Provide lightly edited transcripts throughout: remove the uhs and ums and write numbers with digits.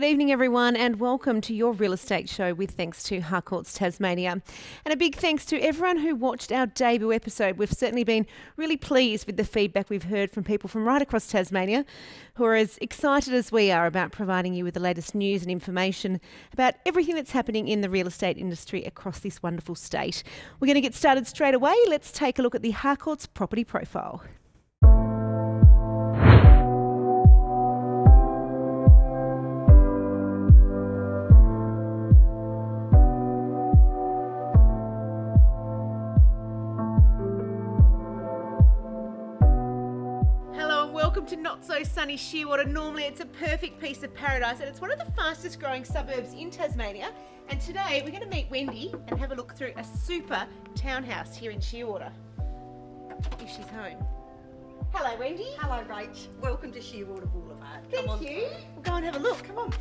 Good evening, everyone, and welcome to your real estate show with thanks to Harcourts Tasmania. And a big thanks to everyone who watched our debut episode. We've certainly been really pleased with the feedback we've heard from people from right across Tasmania who are as excited as we are about providing you with the latest news and information about everything that's happening in the real estate industry across this wonderful state. We're going to get started straight away. Let's take a look at the Harcourts property profile. Welcome to not so sunny Shearwater. Normally it's a perfect piece of paradise and it's one of the fastest growing suburbs in Tasmania. And today we're going to meet Wendy and have a look through a super townhouse here in Shearwater. If she's home. Hello Wendy. Hello Rach. Welcome to Shearwater Boulevard. Thank you. We'll go and have a look. Come on.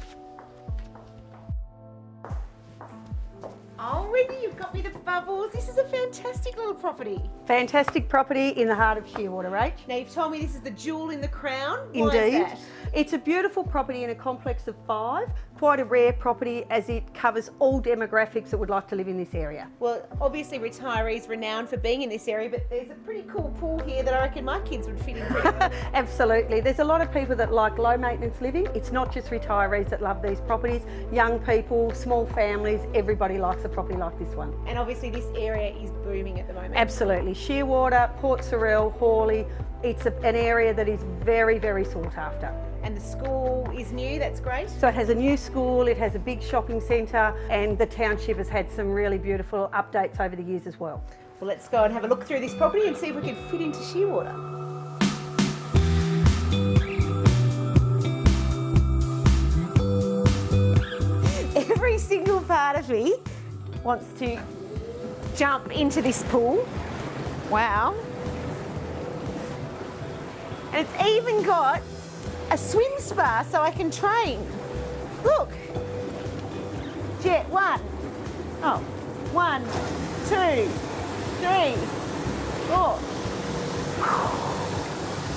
Oh, Wendy, you've got me the bubbles. This is a fantastic little property. Fantastic property in the heart of Shearwater, Rach. Now, you've told me this is the jewel in the crown. Indeed. Why is that? It's a beautiful property in a complex of 5. Quite a rare property as it covers all demographics that would like to live in this area. Well, obviously retirees renowned for being in this area, but there's a pretty cool pool here that I reckon my kids would fit in pretty well. Absolutely. There's a lot of people that like low maintenance living. It's not just retirees that love these properties. Young people, small families, everybody likes a property like this one. And obviously this area is booming at the moment. Absolutely. Shearwater, Port Sorell, Hawley, it's an area that is very, very sought after. And the school is new, that's great. So it has a new school, it has a big shopping centre, and the township has had some really beautiful updates over the years as well. Well, let's go and have a look through this property and see if we can fit into Shearwater. Every single part of me wants to jump into this pool. Wow. And it's even got a swim spa so I can train. Look. Jet 1. Oh, 1, 2, 3, 4.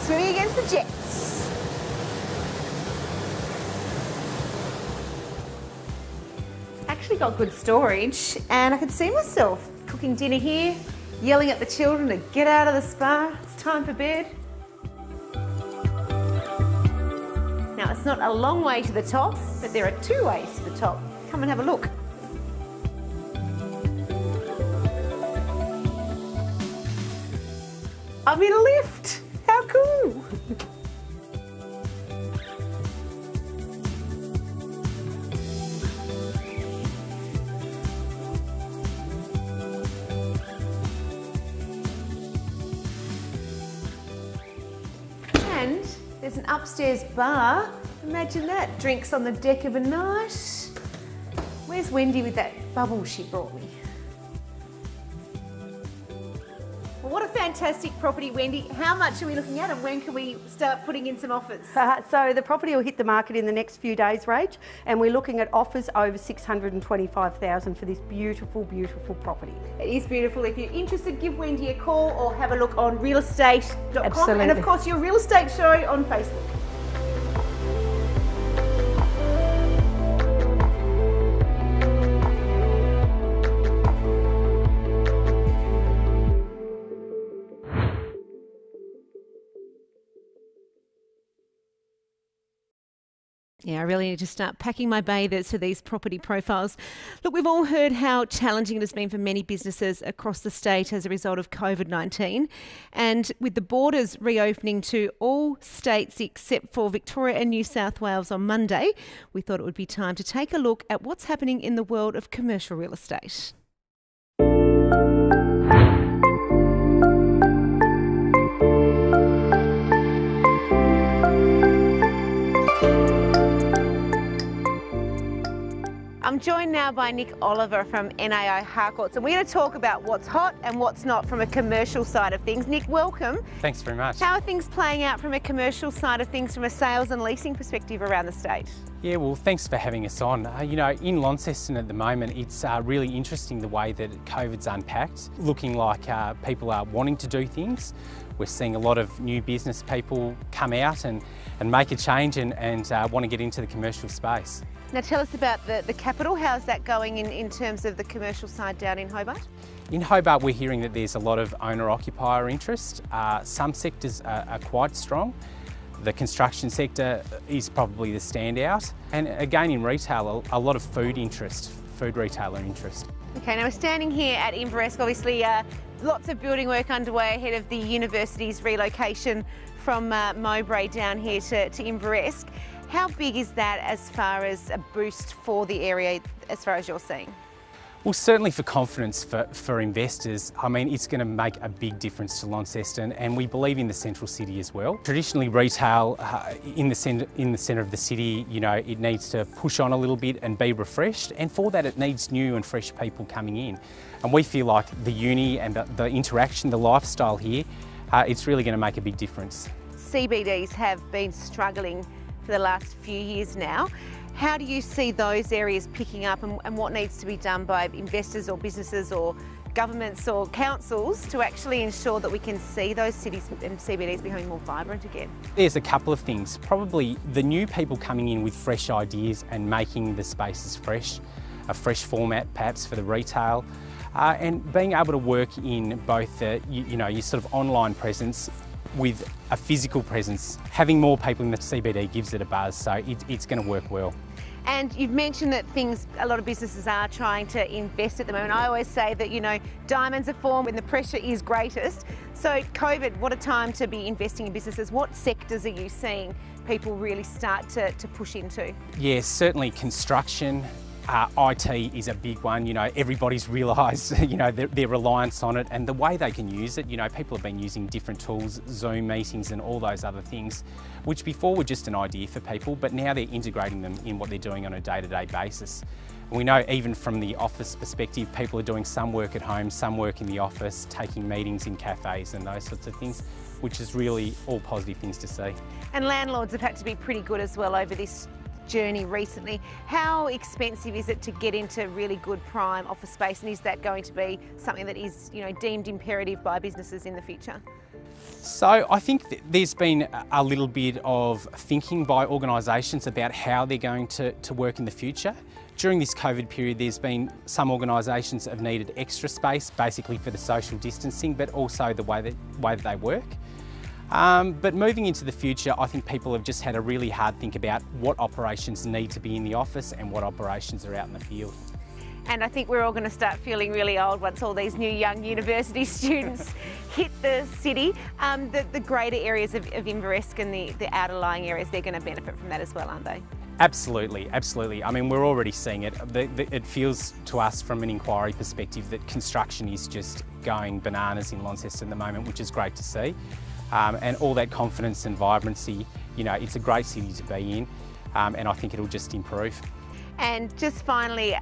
Swimming against the jets. It's actually got good storage and I can see myself cooking dinner here, yelling at the children to get out of the spa. It's time for bed. Now, it's not a long way to the top, but there are 2 ways to the top. Come and have a look. I'm in a lift. How cool. And there's an upstairs bar. Imagine that. Drinks on the deck of a night. Where's Wendy with that bubble she brought me? Well, what a fantastic property, Wendy. How much are we looking at and when can we start putting in some offers? So the property will hit the market in the next few days, Rach, and we're looking at offers over $625,000 for this beautiful, beautiful property. It is beautiful. If you're interested, give Wendy a call or have a look on realestate.com. Absolutely. And of course your real estate show on Facebook. Yeah, I really need to start packing my bathers for these property profiles. Look, we've all heard how challenging it has been for many businesses across the state as a result of COVID-19. And with the borders reopening to all states except for Victoria and New South Wales on Monday, we thought it would be time to take a look at what's happening in the world of commercial real estate. I'm joined now by Nick Oliver from NAI Harcourts, and we're going to talk about what's hot and what's not from a commercial side of things. Nick, welcome. Thanks very much. How are things playing out from a commercial side of things from a sales and leasing perspective around the state? Yeah, well, thanks for having us on. You know, in Launceston at the moment, it's really interesting the way that COVID's unpacked, looking like people are wanting to do things. We're seeing a lot of new business people come out and make a change and want to get into the commercial space. Now tell us about the capital. How's that going in terms of the commercial side down in Hobart? In Hobart, we're hearing that there's a lot of owner-occupier interest. Some sectors are quite strong. The construction sector is probably the standout. And again, in retail, a lot of food retailer interest. Okay, now we're standing here at Inveresk. Obviously, lots of building work underway ahead of the university's relocation from Mowbray down here to Inveresk. How big is that as far as a boost for the area, as far as you're seeing? Well, certainly for confidence for investors, I mean, it's going to make a big difference to Launceston, and we believe in the central city as well. Traditionally, retail in the centre of the city, you know, it needs to push on a little bit and be refreshed, and for that it needs new and fresh people coming in. And we feel like the uni and the interaction, the lifestyle here, it's really going to make a big difference. CBDs have been struggling for the last few years now. How do you see those areas picking up, and what needs to be done by investors or businesses or governments or councils to actually ensure that we can see those cities and CBDs becoming more vibrant again? There's a couple of things. Probably the new people coming in with fresh ideas and making the spaces fresh, a fresh format perhaps for the retail, and being able to work in both your sort of online presence with a physical presence. Having more people in the CBD gives it a buzz, so it's going to work well. And you've mentioned that a lot of businesses are trying to invest at the moment. I always say that, you know, diamonds are formed when the pressure is greatest. So COVID, what a time to be investing in businesses. What sectors are you seeing people really start to push into? Yeah, certainly construction. IT is a big one. You know, everybody's realised, you know, their reliance on it and the way they can use it. You know, people have been using different tools, Zoom meetings and all those other things, which before were just an idea for people, but now they're integrating them in what they're doing on a day-to-day basis. And we know even from the office perspective, people are doing some work at home, some work in the office, taking meetings in cafes and those sorts of things, which is really all positive things to see. And landlords have had to be pretty good as well over this journey recently. How expensive is it to get into really good prime office space, and is that going to be something that is, you know, deemed imperative by businesses in the future? So I think there's been a little bit of thinking by organisations about how they're going to work in the future. During this COVID period, there's been some organisations that have needed extra space, basically for the social distancing, but also the way that they work. But moving into the future, I think people have just had a really hard think about what operations need to be in the office and what operations are out in the field. And I think we're all going to start feeling really old once all these new young university students hit the city. The greater areas of Inveresk and the outer lying areas, they're going to benefit from that as well, aren't they? Absolutely, absolutely. I mean, we're already seeing it. It feels to us from an inquiry perspective that construction is just going bananas in Launceston at the moment, which is great to see. And all that confidence and vibrancy, you know, it's a great city to be in, and I think it'll just improve. And just finally,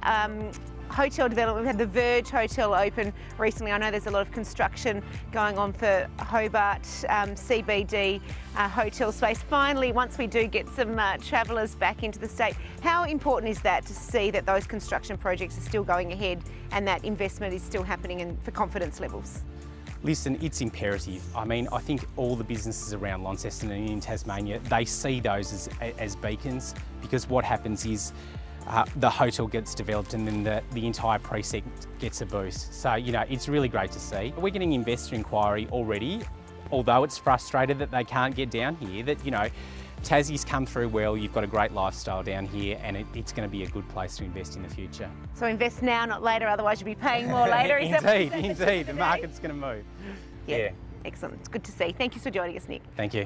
hotel development. We've had the Verge Hotel open recently. I know there's a lot of construction going on for Hobart CBD hotel space. Finally, once we do get some travellers back into the state, how important is that to see that those construction projects are still going ahead and that investment is still happening and for confidence levels? Listen, it's imperative. I mean, I think all the businesses around Launceston and in Tasmania, they see those as beacons, because what happens is the hotel gets developed and then the entire precinct gets a boost. So, you know, it's really great to see. We're getting investor inquiry already, although it's frustrated that they can't get down here, that, you know, Tassie's come through well, you've got a great lifestyle down here, and it's going to be a good place to invest in the future. So invest now, not later, otherwise you'll be paying more later. Indeed, the market's going to move. Yeah. Excellent, it's good to see. Thank you for joining us, Nick. Thank you.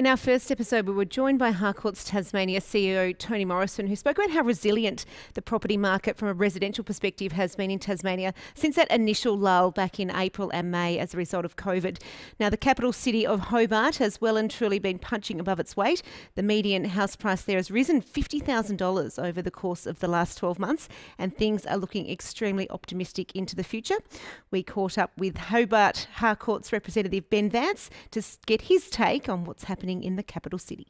In our first episode, we were joined by Harcourts Tasmania CEO Tony Morrison, who spoke about how resilient the property market from a residential perspective has been in Tasmania since that initial lull back in April and May as a result of COVID. Now, the capital city of Hobart has well and truly been punching above its weight. The median house price there has risen $50,000 over the course of the last 12 months, and things are looking extremely optimistic into the future. We caught up with Hobart Harcourts representative Ben Vance to get his take on what's happening in the capital city.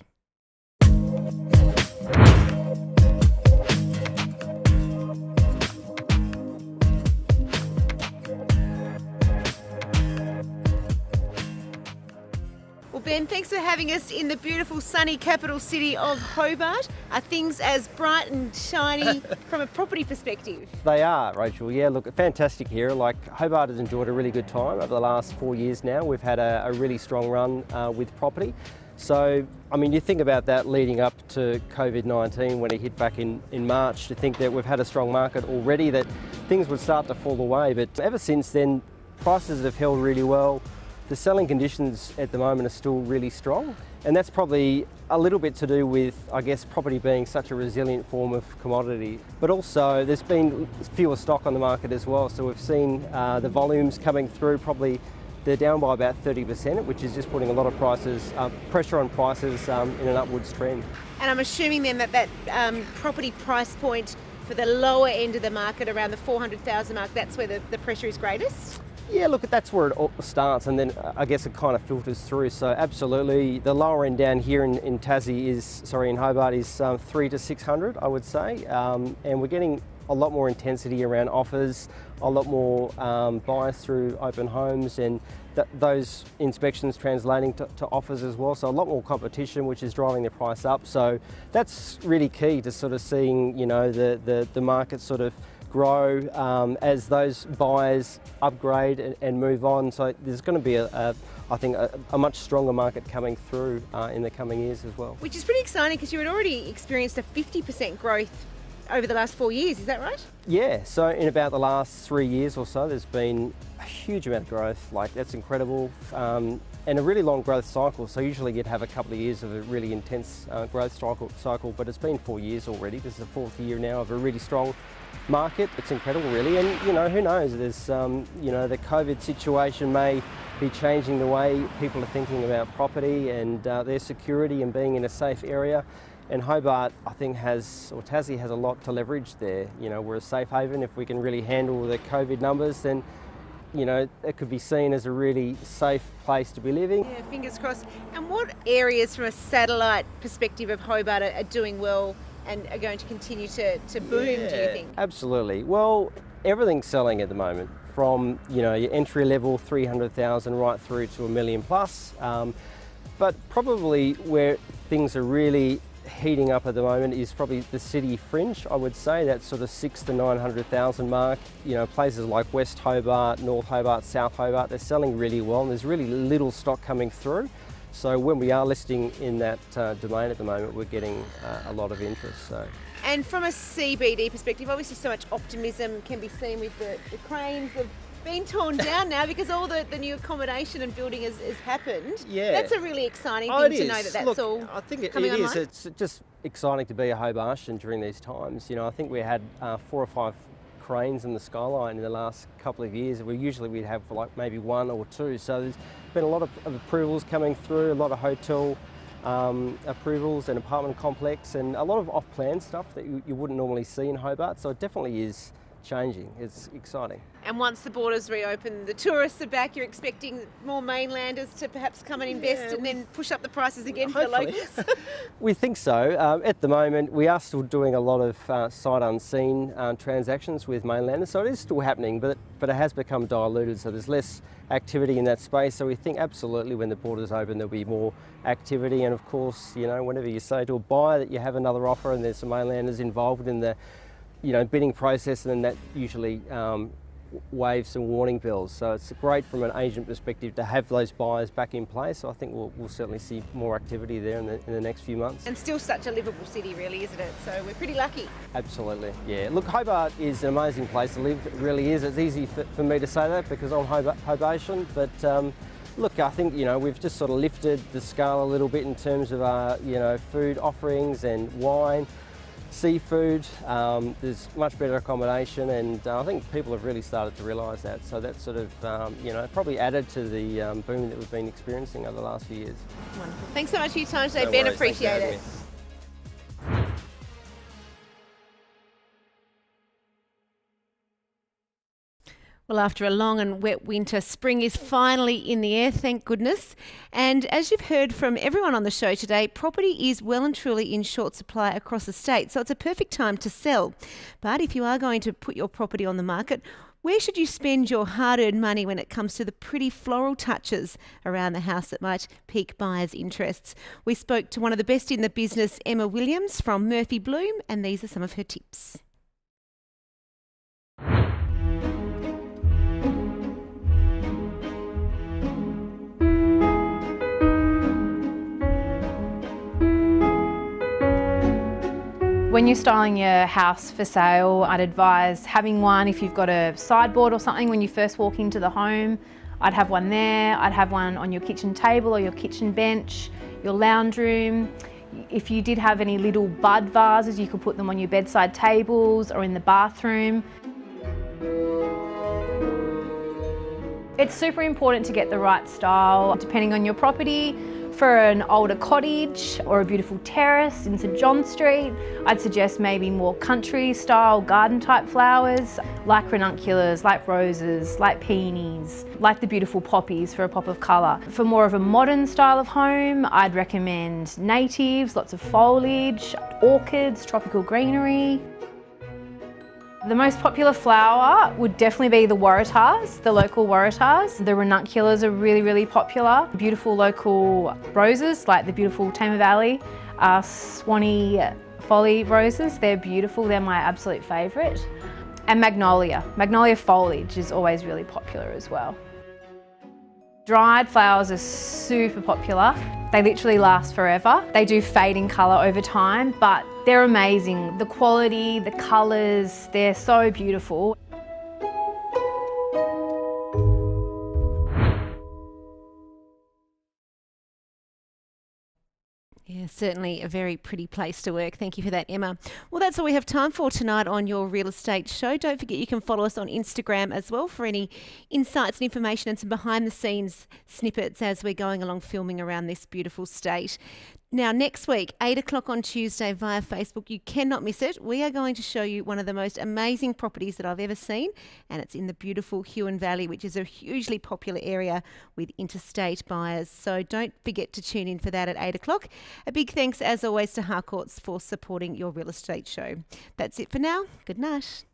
Well, Ben, thanks for having us in the beautiful sunny capital city of Hobart. Are things as bright and shiny from a property perspective? They are, Rachel. Yeah, look, fantastic here. Like, Hobart has enjoyed a really good time over the last 4 years now. We've had a really strong run with property. So, I mean, you think about that leading up to COVID-19 when it hit back in March, to think that we've had a strong market already, that things would start to fall away. But ever since then, prices have held really well. The selling conditions at the moment are still really strong. And that's probably a little bit to do with, I guess, property being such a resilient form of commodity. But also, there's been fewer stock on the market as well. So we've seen the volumes coming through, probably they're down by about 30%, which is just putting a lot of pressure on prices in an upwards trend. And I'm assuming then that property price point for the lower end of the market, around the 400,000 mark, that's where the pressure is greatest? Yeah, look, that's where it all starts, and then I guess it kind of filters through. So absolutely, the lower end down here in Hobart is 300 to 600, I would say, and we're getting a lot more intensity around offers, a lot more buyers through open homes, and those inspections translating to offers as well. So a lot more competition, which is driving the price up. So that's really key to sort of seeing, you know, the market sort of grow as those buyers upgrade and move on. So there's going to be I think a much stronger market coming through in the coming years as well. Which is pretty exciting, because you had already experienced a 50% growth over the last 4 years, is that right? Yeah, so in about the last 3 years or so, there's been a huge amount of growth. Like, that's incredible, and a really long growth cycle. So usually you'd have a couple of years of a really intense growth cycle, but it's been 4 years already. This is the fourth year now of a really strong market. It's incredible, really. And, you know, who knows? There's, you know, the COVID situation may be changing the way people are thinking about property and their security and being in a safe area. And Hobart, I think, Tassie has a lot to leverage there. You know, we're a safe haven. If we can really handle the COVID numbers, then, you know, it could be seen as a really safe place to be living. Yeah, fingers crossed. And what areas from a satellite perspective of Hobart are doing well and are going to continue to boom, do you think? Absolutely. Well, everything's selling at the moment, from, you know, your entry level 300,000 right through to $1 million plus. But probably where things are really heating up at the moment is probably the city fringe, I would say. That sort of 600,000 to 900,000 mark. You know, places like West Hobart, North Hobart, South Hobart, they're selling really well, and there's really little stock coming through. So when we are listing in that domain at the moment, we're getting a lot of interest. So. And from a CBD perspective, obviously so much optimism can be seen with the cranes have been torn down now because all the new accommodation and building has happened. Yeah. That's a really exciting thing to know that's all I think it coming is. online. It's just exciting to be a Hobartian during these times. You know, I think we had 4 or 5 cranes in the skyline in the last couple of years. We'd have like maybe 1 or 2. So there's been a lot of approvals coming through, a lot of hotel approvals and apartment complex, and a lot of off-plan stuff that you wouldn't normally see in Hobart. So it definitely is changing. It's exciting. And once the borders reopen, the tourists are back. You're expecting more mainlanders to perhaps come and invest and then push up the prices again for the locals? We think so. At the moment, we are still doing a lot of sight unseen transactions with mainlanders, so it is still happening, but it has become diluted, so there's less activity in that space. So we think absolutely when the borders open, there'll be more activity. And of course, you know, whenever you say to a buyer that you have another offer and there's some mainlanders involved in the, you know, bidding process, and then that usually wave some warning bells. So it's great from an agent perspective to have those buyers back in place. So I think we'll certainly see more activity there in the next few months. And still such a livable city, really, isn't it? So we're pretty lucky. Absolutely, yeah. Look, Hobart is an amazing place to live. It really is. It's easy for me to say that because I'm Hobartian, but Look, I think, you know, we've just sort of lifted the scale a little bit in terms of our, you know, food offerings and wine, seafood. There's much better accommodation, and I think people have really started to realise that. So that's sort of, you know, probably added to the boom that we've been experiencing over the last few years. Wonderful. Thanks so much for your time today, No Ben. worries. Thanks for Appreciate having it. me. Well, after a long and wet winter, spring is finally in the air, thank goodness. And as you've heard from everyone on the show today, property is well and truly in short supply across the state, so it's a perfect time to sell. But if you are going to put your property on the market, where should you spend your hard-earned money when it comes to the pretty floral touches around the house that might pique buyers' interests? We spoke to one of the best in the business, Emma Williams from Murphy Bloom, and these are some of her tips. When you're styling your house for sale, I'd advise having one if you've got a sideboard or something when you first walk into the home. I'd have one there, I'd have one on your kitchen table or your kitchen bench, your lounge room. If you did have any little bud vases, you could put them on your bedside tables or in the bathroom. It's super important to get the right style depending on your property. For an older cottage or a beautiful terrace in St John Street, I'd suggest maybe more country style garden type flowers like ranunculus, like roses, like peonies, like the beautiful poppies for a pop of colour. For more of a modern style of home, I'd recommend natives, lots of foliage, orchids, tropical greenery. The most popular flower would definitely be the waratahs, the local waratahs. The ranunculus are really, really popular. Beautiful local roses, like the beautiful Tamar Valley Swanee Folly roses. They're beautiful, they're my absolute favourite. And magnolia. Magnolia foliage is always really popular as well. Dried flowers are super popular. They literally last forever. They do fade in colour over time, but they're amazing. The quality, the colours, they're so beautiful. Yeah, certainly a very pretty place to work. Thank you for that, Emma. Well, that's all we have time for tonight on Your Real Estate Show. Don't forget you can follow us on Instagram as well for any insights and information and some behind-the-scenes snippets as we're going along filming around this beautiful state. Now, next week, 8 o'clock on Tuesday via Facebook, you cannot miss it. We are going to show you one of the most amazing properties that I've ever seen, and it's in the beautiful Huon Valley, which is a hugely popular area with interstate buyers. So don't forget to tune in for that at 8 o'clock. A big thanks, as always, to Harcourts for supporting Your Real Estate Show. That's it for now. Good night.